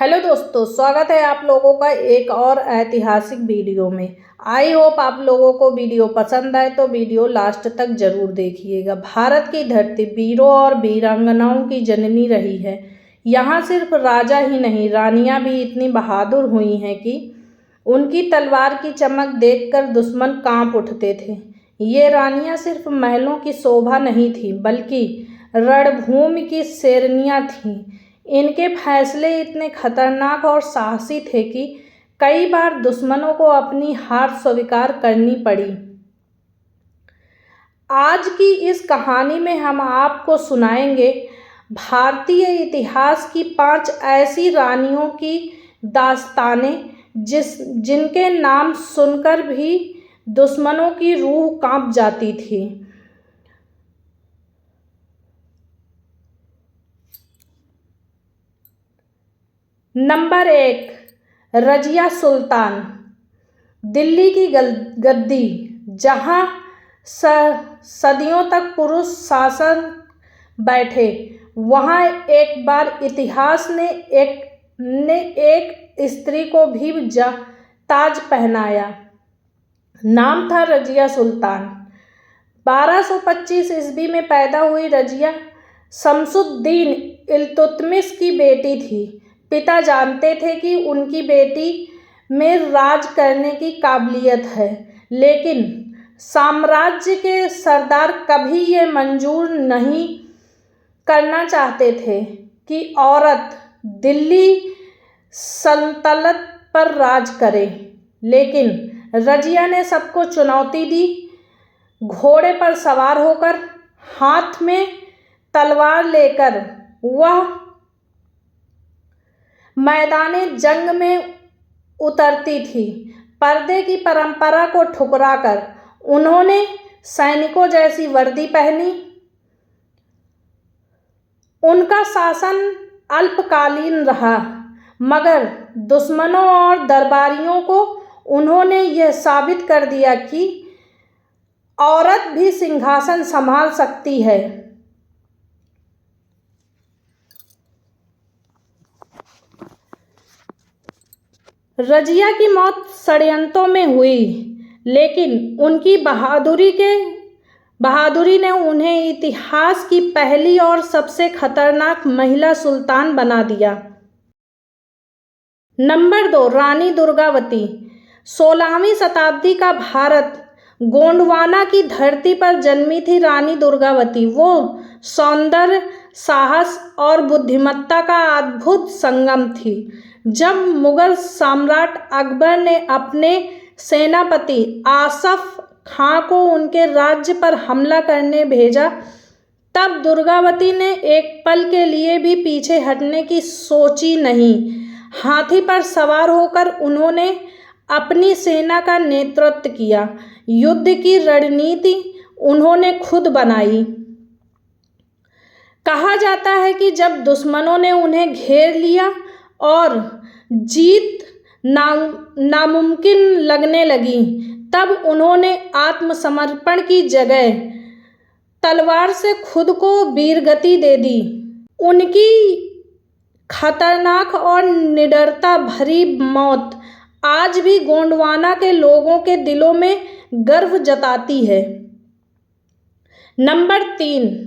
Hello दोस्तों, स्वागत है आप लोगों का एक और ऐतिहासिक वीडियो में। आई होप आप लोगों को वीडियो पसंद आए तो वीडियो लास्ट तक जरूर देखिएगा। भारत की धरती वीरों और वीरांगनाओं की जननी रही है। यहाँ सिर्फ राजा ही नहीं, रानियां भी इतनी बहादुर हुई हैं कि उनकी तलवार की चमक देखकर दुश्मन कांप उठते थे। ये रानियां सिर्फ महलों की शोभा नहीं थी, बल्कि रणभूमि की शेरनियां थीं। इनके फैसले इतने खतरनाक और साहसी थे कि कई बार दुश्मनों को अपनी हार स्वीकार करनी पड़ी। आज की इस कहानी में हम आपको सुनाएंगे भारतीय इतिहास की 5 ऐसी रानियों की दास्तानें जिनके नाम सुनकर भी दुश्मनों की रूह कांप जाती थी। नंबर 1, रजिया सुल्तान। दिल्ली की गद्दी, जहां सदियों तक पुरुष शासन बैठे, वहां एक बार इतिहास ने एक स्त्री को भी ताज पहनाया। नाम था रजिया सुल्तान। 1225 ईस्वी में पैदा हुई रजिया शमसुद्दीन इल्तुतमिश की बेटी थी। पिता जानते थे कि उनकी बेटी में राज करने की काबिलियत है, लेकिन साम्राज्य के सरदार कभी ये मंजूर नहीं करना चाहते थे कि औरत दिल्ली सल्तनत पर राज करे। लेकिन रजिया ने सबको चुनौती दी। घोड़े पर सवार होकर, हाथ में तलवार लेकर वह मैदाने जंग में उतरती थी। पर्दे की परंपरा को ठुकराकर उन्होंने सैनिकों जैसी वर्दी पहनी। उनका शासन अल्पकालीन रहा, मगर दुश्मनों और दरबारियों को उन्होंने यह साबित कर दिया कि औरत भी सिंहासन संभाल सकती है। रजिया की मौत षड्यंत्रों में हुई, लेकिन उनकी बहादुरी ने उन्हें इतिहास की पहली और सबसे खतरनाक महिला सुल्तान बना दिया। नंबर 2, रानी दुर्गावती। 16वीं शताब्दी का भारत, गोंडवाना की धरती पर जन्मी थी रानी दुर्गावती। वो सौंदर्य, साहस और बुद्धिमत्ता का अद्भुत संगम थी। जब मुगल सम्राट अकबर ने अपने सेनापति आसफ खां को उनके राज्य पर हमला करने भेजा, तब दुर्गावती ने एक पल के लिए भी पीछे हटने की सोची नहीं। हाथी पर सवार होकर उन्होंने अपनी सेना का नेतृत्व किया। युद्ध की रणनीति उन्होंने खुद बनाई। कहा जाता है कि जब दुश्मनों ने उन्हें घेर लिया और जीत नामुमकिन लगने लगी, तब उन्होंने आत्मसमर्पण की जगह तलवार से खुद को वीरगति दे दी। उनकी खतरनाक और निडरता भरी मौत आज भी गोंडवाना के लोगों के दिलों में गर्व जताती है। नंबर 3,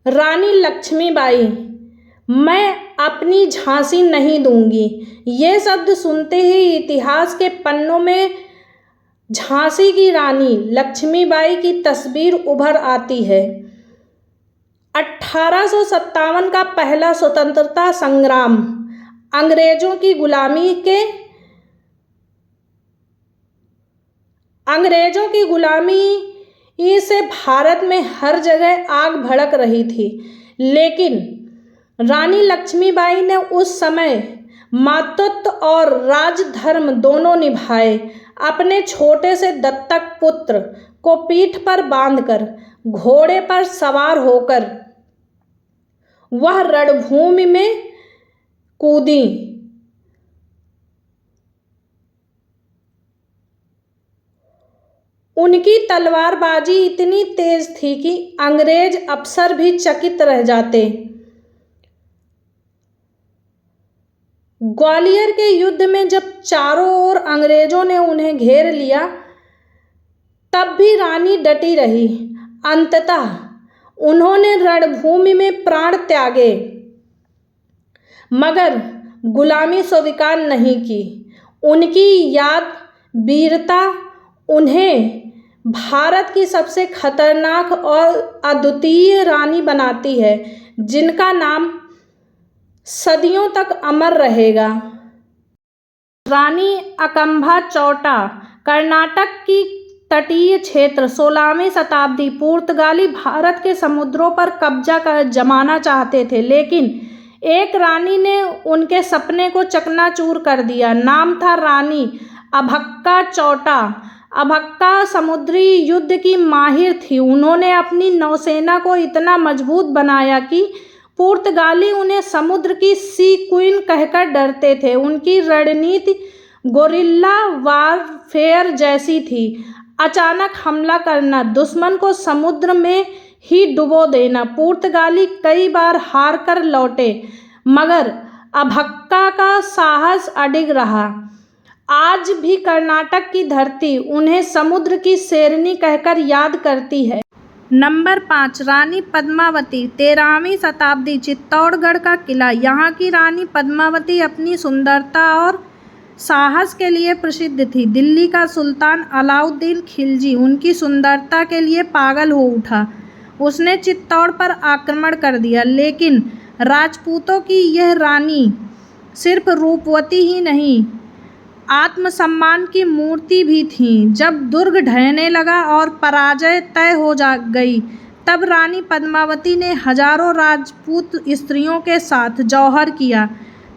रानी लक्ष्मीबाई। मैं अपनी झांसी नहीं दूंगी। ये शब्द सुनते ही इतिहास के पन्नों में झांसी की रानी लक्ष्मीबाई की तस्वीर उभर आती है। 1857 का पहला स्वतंत्रता संग्राम अंग्रेजों की गुलामी से भारत में हर जगह आग भड़क रही थी, लेकिन रानी लक्ष्मीबाई ने उस समय मातृत्व और राजधर्म दोनों निभाए। अपने छोटे से दत्तक पुत्र को पीठ पर बांधकर, घोड़े पर सवार होकर वह रणभूमि में कूदी। उनकी तलवारबाजी इतनी तेज थी कि अंग्रेज अफसर भी चकित रह जाते। ग्वालियर के युद्ध में जब चारों ओर अंग्रेजों ने उन्हें घेर लिया, तब भी रानी डटी रही। अंततः उन्होंने रणभूमि में प्राण त्यागे, मगर गुलामी स्वीकार नहीं की। उनकी याद वीरता उन्हें भारत की सबसे खतरनाक और अद्वितीय रानी बनाती है, जिनका नाम सदियों तक अमर रहेगा। रानी अकंभा चौटा कर्नाटक की तटीय क्षेत्र 16वीं शताब्दी पुर्तगाली भारत के समुद्रों पर कब्जा कर जमाना चाहते थे, लेकिन एक रानी ने उनके सपने को चकनाचूर कर दिया। नाम था रानी अभक्का चौटा। अभक्का समुद्री युद्ध की माहिर थी। उन्होंने अपनी नौसेना को इतना मजबूत बनाया कि पुर्तगाली उन्हें समुद्र की सी क्वीन कहकर डरते थे। उनकी रणनीति गोरिल्ला वारफेयर जैसी थी। अचानक हमला करना, दुश्मन को समुद्र में ही डुबो देना। पुर्तगाली कई बार हार कर लौटे, मगर अभक्का का साहस अडिग रहा। आज भी कर्नाटक की धरती उन्हें समुद्र की शेरनी कहकर याद करती है। नंबर 5, रानी पद्मावती 13वीं शताब्दी चित्तौड़गढ़ का किला। यहाँ की रानी पद्मावती अपनी सुंदरता और साहस के लिए प्रसिद्ध थी। दिल्ली का सुल्तान अलाउद्दीन खिलजी उनकी सुंदरता के लिए पागल हो उठा। उसने चित्तौड़ पर आक्रमण कर दिया, लेकिन राजपूतों की यह रानी सिर्फ रूपवती ही नहीं, आत्मसम्मान की मूर्ति भी थी। जब दुर्ग ढहने लगा और पराजय तय हो गई, तब रानी पद्मावती ने हजारों राजपूत स्त्रियों के साथ जौहर किया।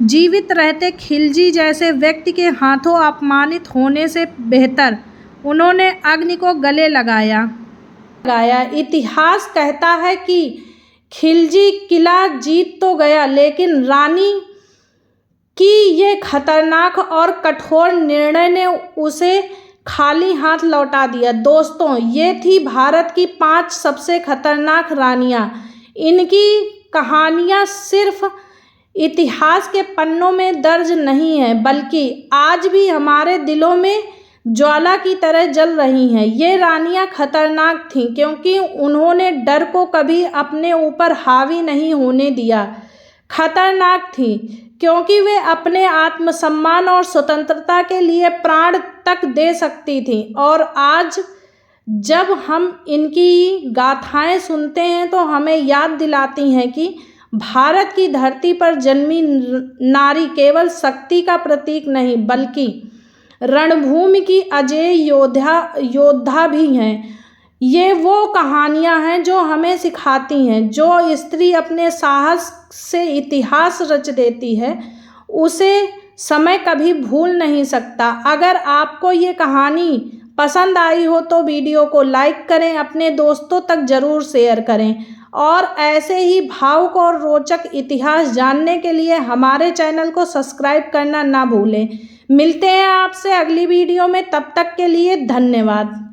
जीवित रहते खिलजी जैसे व्यक्ति के हाथों अपमानित होने से बेहतर उन्होंने अग्नि को गले लगाया। इतिहास कहता है कि खिलजी किला जीत तो गया, लेकिन रानी की ये खतरनाक और कठोर निर्णय ने उसे खाली हाथ लौटा दिया। दोस्तों, ये थी भारत की 5 सबसे खतरनाक रानियां। इनकी कहानियां सिर्फ इतिहास के पन्नों में दर्ज नहीं है, बल्कि आज भी हमारे दिलों में ज्वाला की तरह जल रही हैं। ये रानियां खतरनाक थीं क्योंकि उन्होंने डर को कभी अपने ऊपर हावी नहीं होने दिया। खतरनाक थीं क्योंकि वे अपने आत्मसम्मान और स्वतंत्रता के लिए प्राण तक दे सकती थीं। और आज जब हम इनकी गाथाएं सुनते हैं तो हमें याद दिलाती हैं कि भारत की धरती पर जन्मी नारी केवल शक्ति का प्रतीक नहीं, बल्कि रणभूमि की अजेय योद्धा भी हैं। ये वो कहानियां हैं जो हमें सिखाती हैं, जो स्त्री अपने साहस से इतिहास रच देती है, उसे समय कभी भूल नहीं सकता। अगर आपको ये कहानी पसंद आई हो तो वीडियो को लाइक करें, अपने दोस्तों तक ज़रूर शेयर करें और ऐसे ही भावुक और रोचक इतिहास जानने के लिए हमारे चैनल को सब्सक्राइब करना ना भूलें। मिलते हैं आपसे अगली वीडियो में, तब तक के लिए धन्यवाद।